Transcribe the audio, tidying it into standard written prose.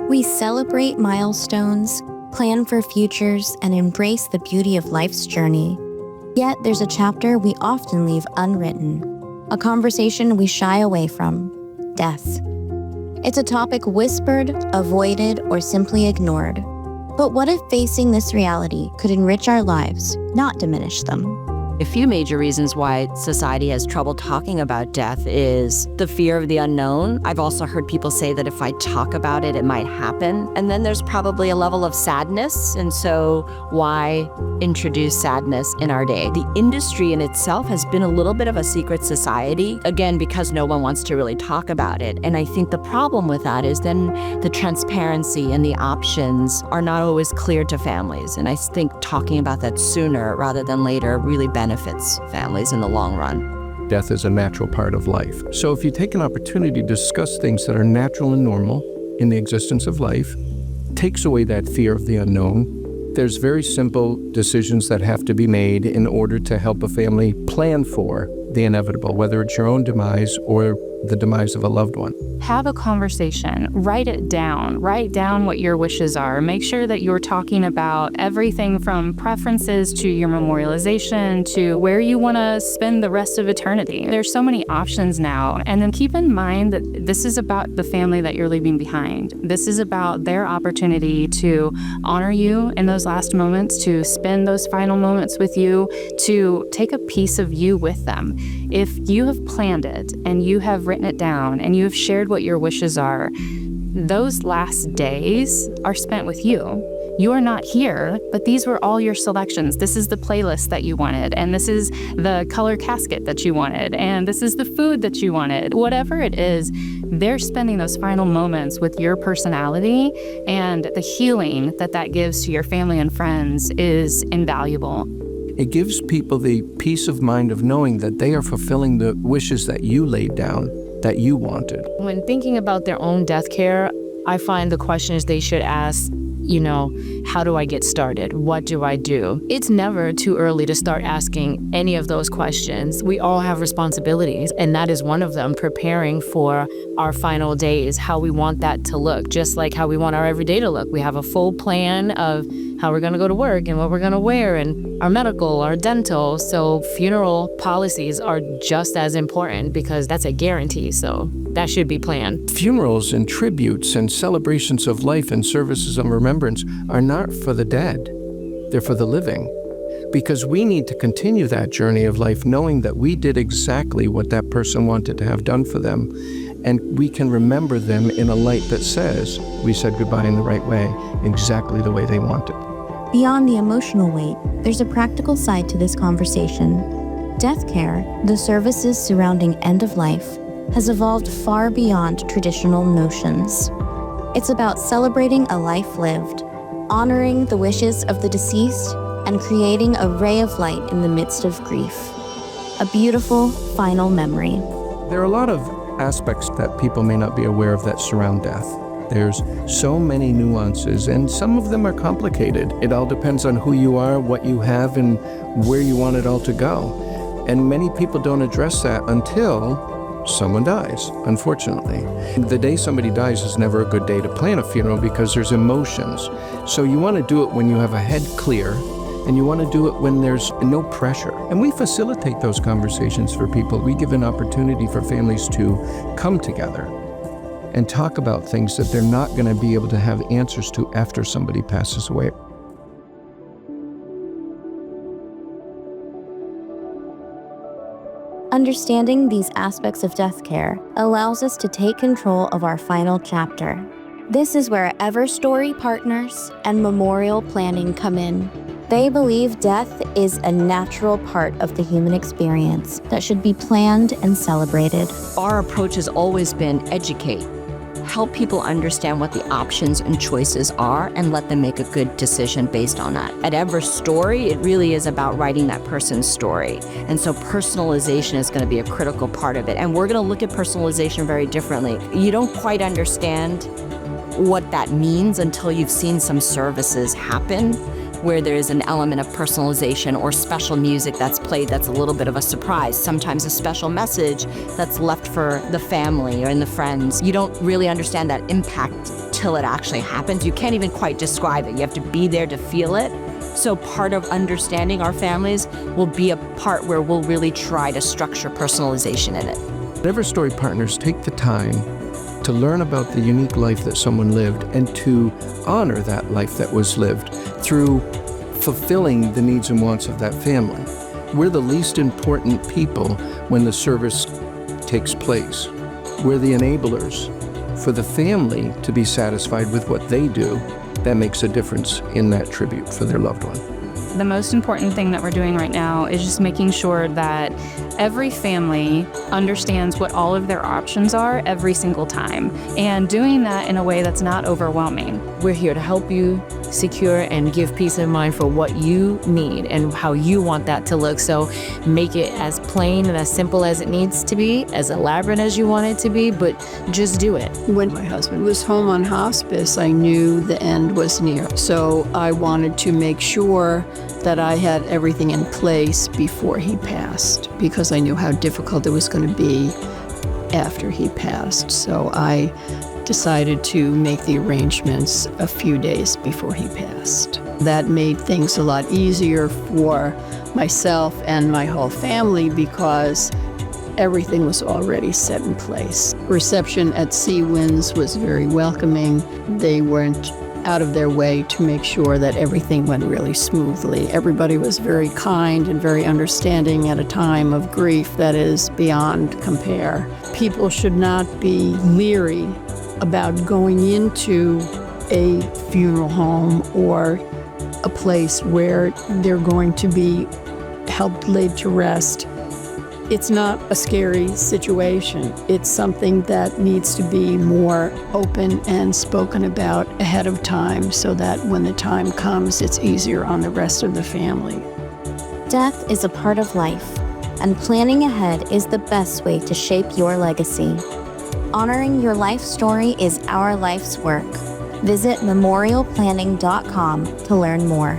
We celebrate milestones, plan for futures, and embrace the beauty of life's journey. Yet there's a chapter we often leave unwritten, a conversation we shy away from: death. It's a topic whispered, avoided, or simply ignored. But what if facing this reality could enrich our lives, not diminish them? A few major reasons why society has trouble talking about death is the fear of the unknown. I've also heard people say that if I talk about it, it might happen. And then there's probably a level of sadness. And so why introduce sadness in our day? The industry in itself has been a little bit of a secret society, again, because no one wants to really talk about it. And I think the problem with that is then the transparency and the options are not always clear to families. And I think talking about that sooner rather than later really benefits families in the long run. Death is a natural part of life. So if you take an opportunity to discuss things that are natural and normal in the existence of life, takes away that fear of the unknown. There's very simple decisions that have to be made in order to help a family plan for the inevitable, whether it's your own demise or the demise of a loved one. Have a conversation, write it down, write down what your wishes are. Make sure that you're talking about everything from preferences to your memorialization to where you want to spend the rest of eternity. There's so many options now. And then keep in mind that this is about the family that you're leaving behind. This is about their opportunity to honor you in those last moments, to spend those final moments with you, to take a piece of you with them. If you have planned it and you have written it down and you have shared what your wishes are, those last days are spent with you. You are not here, but these were all your selections. This is the playlist that you wanted, and this is the color casket that you wanted, and this is the food that you wanted. Whatever it is, they're spending those final moments with your personality, and the healing that that gives to your family and friends is invaluable. It gives people the peace of mind of knowing that they are fulfilling the wishes that you laid down, that you wanted. When thinking about their own death care, I find the questions they should ask, how do I get started? What do I do? It's never too early to start asking any of those questions. We all have responsibilities, and that is one of them, preparing for our final days, how we want that to look, just like how we want our everyday to look. We have a full plan of how we're going to go to work and what we're going to wear and our medical, our dental. So funeral policies are just as important because that's a guarantee. So that should be planned. Funerals and tributes and celebrations of life and services of remembrance are not for the dead. They're for the living. Because we need to continue that journey of life knowing that we did exactly what that person wanted to have done for them. And we can remember them in a light that says we said goodbye in the right way, exactly the way they wanted. Beyond the emotional weight, there's a practical side to this conversation. Deathcare, the services surrounding end of life, has evolved far beyond traditional notions. It's about celebrating a life lived, honoring the wishes of the deceased, and creating a ray of light in the midst of grief. A beautiful final memory. There are a lot of aspects that people may not be aware of that surround death. There's so many nuances, and some of them are complicated. It all depends on who you are, what you have, and where you want it all to go. And many people don't address that until someone dies, unfortunately. The day somebody dies is never a good day to plan a funeral because there's emotions. So you want to do it when you have a head clear, and you want to do it when there's no pressure. And we facilitate those conversations for people. We give an opportunity for families to come together and talk about things that they're not going to be able to have answers to after somebody passes away. Understanding these aspects of death care allows us to take control of our final chapter. This is where Everstory partners and memorial planning come in. They believe death is a natural part of the human experience that should be planned and celebrated. Our approach has always been educate, help people understand what the options and choices are, and let them make a good decision based on that. At Everstory, it really is about writing that person's story. And so personalization is going to be a critical part of it. And we're going to look at personalization very differently. You don't quite understand what that means until you've seen some services happen where there's an element of personalization or special music that's played that's a little bit of a surprise. Sometimes a special message that's left for the family or in the friends. You don't really understand that impact until it actually happens. You can't even quite describe it. You have to be there to feel it. So part of understanding our families will be a part where we'll really try to structure personalization in it. Everstory partners take the time to learn about the unique life that someone lived and to honor that life that was lived through fulfilling the needs and wants of that family. We're the least important people when the service takes place. We're the enablers for the family to be satisfied with what they do. That makes a difference in that tribute for their loved one. The most important thing that we're doing right now is just making sure that every family understands what all of their options are every single time, and doing that in a way that's not overwhelming. We're here to help you secure and give peace of mind for what you need and how you want that to look. So make it as plain and as simple as it needs to be, as elaborate as you want it to be, but just do it. When my husband was home on hospice, I knew the end was near. So I wanted to make sure that I had everything in place before he passed, because I knew how difficult it was going to be after he passed. So I decided to make the arrangements a few days before he passed. That made things a lot easier for myself and my whole family because everything was already set in place. Reception at Sea Winds was very welcoming. They went out of their way to make sure that everything went really smoothly. Everybody was very kind and very understanding at a time of grief that is beyond compare. People should not be leery about going into a funeral home or a place where they're going to be helped laid to rest. It's not a scary situation. It's something that needs to be more open and spoken about ahead of time so that when the time comes, it's easier on the rest of the family. Death is a part of life, and planning ahead is the best way to shape your legacy. Honoring your life story is our life's work. Visit memorialplanning.com to learn more.